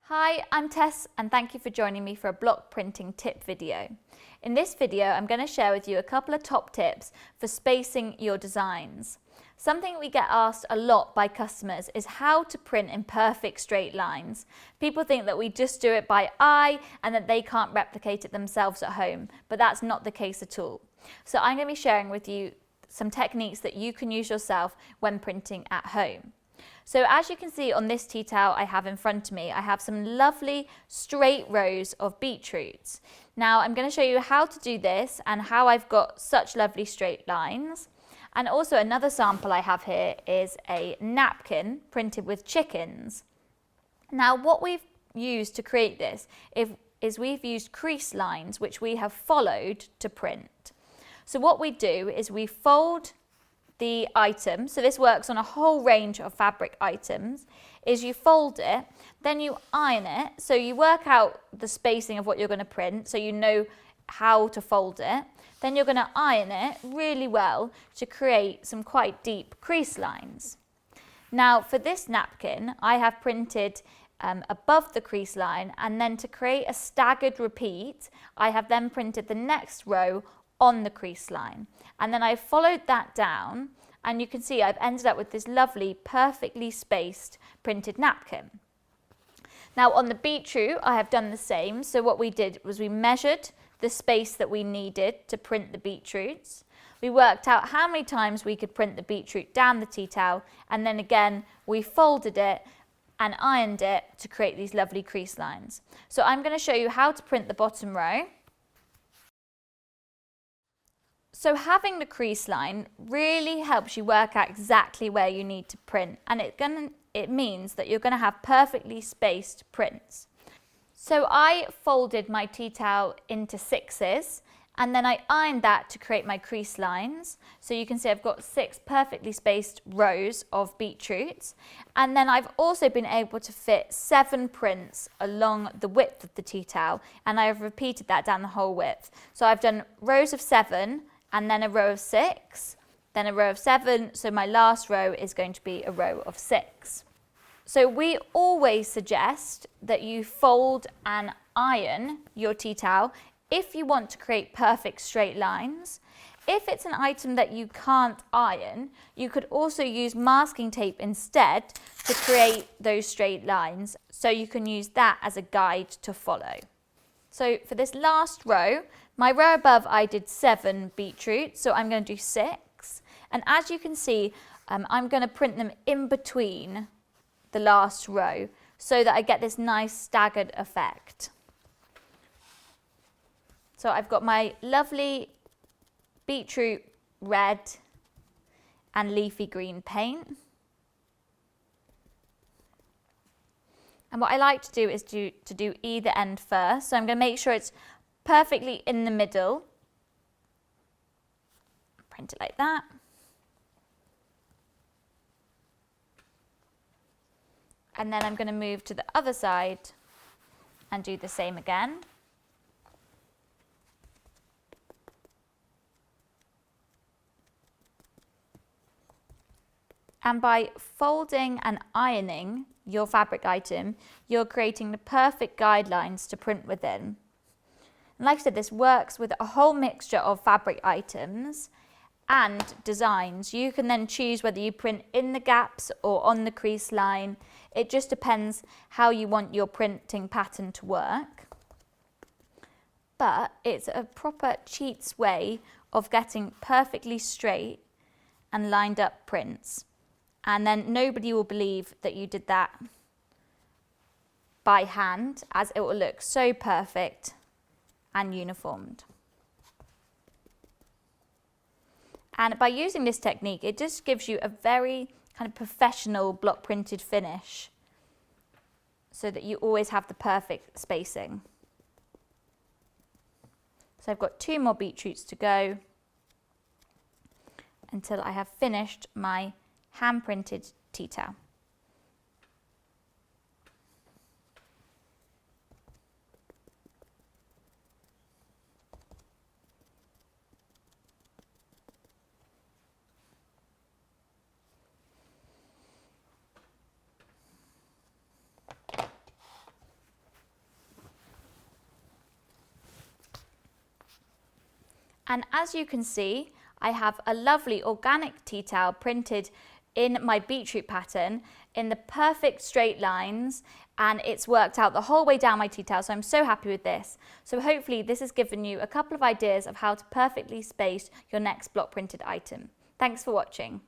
Hi, I'm Tess and thank you for joining me for a block printing tip video. In this video, I'm going to share with you a couple of top tips for spacing your designs. Something we get asked a lot by customers is how to print in perfect straight lines. People think that we just do it by eye and that they can't replicate it themselves at home, but that's not the case at all. So I'm going to be sharing with you some techniques that you can use yourself when printing at home. So as you can see on this tea towel I have in front of me, I have some lovely straight rows of beetroots. Now I'm going to show you how to do this and how I've got such lovely straight lines. And also another sample I have here is a napkin printed with chickens. Now what we've used to create this is we've used crease lines which we have followed to print. So what we do is we fold the item, so this works on a whole range of fabric items, is you fold it, then you iron it, so you work out the spacing of what you're going to print so you know how to fold it, then you're going to iron it really well to create some quite deep crease lines. Now for this napkin I have printed above the crease line, and then to create a staggered repeat I have then printed the next row on the crease line, and then I've followed that down and you can see I've ended up with this lovely perfectly spaced printed napkin. Now on the beetroot I have done the same, so what we did was we measured the space that we needed to print the beetroots, we worked out how many times we could print the beetroot down the tea towel, and then again we folded it and ironed it to create these lovely crease lines. So I'm going to show you how to print the bottom row. So having the crease line really helps you work out exactly where you need to print, and it means that you're going to have perfectly spaced prints. So I folded my tea towel into sixes and then I ironed that to create my crease lines. So you can see I've got 6 perfectly spaced rows of beetroots, and then I've also been able to fit 7 prints along the width of the tea towel, and I have repeated that down the whole width. So I've done rows of 7 and then a row of 6, then a row of 7, so my last row is going to be a row of 6. So we always suggest that you fold and iron your tea towel if you want to create perfect straight lines. If it's an item that you can't iron, you could also use masking tape instead to create those straight lines, so you can use that as a guide to follow. So for this last row, my row above I did 7 beetroots, so I'm going to do 6. And as you can see, I'm going to print them in between the last row so that I get this nice staggered effect. So I've got my lovely beetroot red and leafy green paint. And what I like to do is to do either end first. So I'm going to make sure it's perfectly in the middle. Print it like that. And then I'm going to move to the other side and do the same again. And by folding and ironing your fabric item, you're creating the perfect guidelines to print within. And like I said, this works with a whole mixture of fabric items and designs. You can then choose whether you print in the gaps or on the crease line. It just depends how you want your printing pattern to work. But it's a proper cheats way of getting perfectly straight and lined up prints. And then nobody will believe that you did that by hand, as it will look so perfect and uniformed. And by using this technique, it just gives you a very kind of professional block printed finish, so that you always have the perfect spacing. So I've got 2 more beetroots to go until I have finished my hand printed tea towel. And as you can see, I have a lovely organic tea towel printed in my beetroot pattern in the perfect straight lines, and it's worked out the whole way down my tea towel, so I'm so happy with this. So hopefully this has given you a couple of ideas of how to perfectly space your next block printed item. Thanks for watching.